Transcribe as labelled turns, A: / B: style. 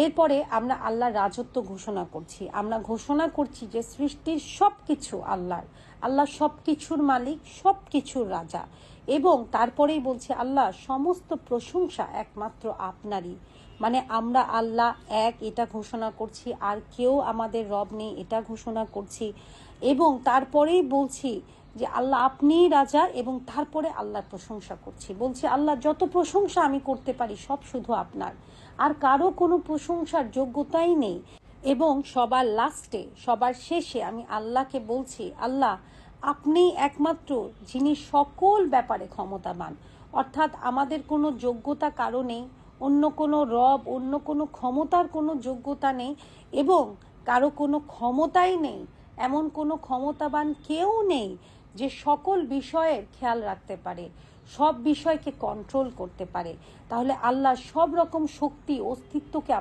A: এরপরে আমরা আল্লাহর রাজত্ব ঘোষণা করছি। আমরা ঘোষণা করছি যে সৃষ্টির সব কিছু আল্লাহর, আল্লাহ সব কিছুর মালিক, সব কিছুর রাজা। এবং তারপরেই বলছি আল্লাহ সমস্ত প্রশংসা একমাত্র আপনারই। মানে আমরা আল্লাহ এক এটা ঘোষণা করছি, আর কেউ আমাদের রব নেই এটা ঘোষণা করছি। এবং তারপরেই বলছি যে আল্লাহ আপনিই রাজা, এবং তারপরে আল্লাহর প্রশংসা করছি। বলছি আল্লাহ যত প্রশংসা আমি করতে পারি সব শুধু আপনার, আর কারো কোনো প্রশংসার যোগ্যতাই নেই। এবং সবার লাস্টে, সবার শেষে আমি আল্লাহকে বলছি আল্লাহ আপনি একমাত্র যিনি সকল ব্যাপারে ক্ষমতাবান। অর্থাৎ আমাদের কোনো যোগ্যতা কারো নেই, অন্য কোনো রব, অন্য কোনো ক্ষমতার কোনো যোগ্যতা নেই, এবং কারো কোনো ক্ষমতাই নেই। এমন কোনো ক্ষমতাবান কেউ নেই যে সকল বিষয়ের খেয়াল রাখতে পারে, সব বিষয়কে কন্ট্রোল করতে পারে। তাহলে আল্লাহ সব রকম শক্তি, অস্তিত্বকে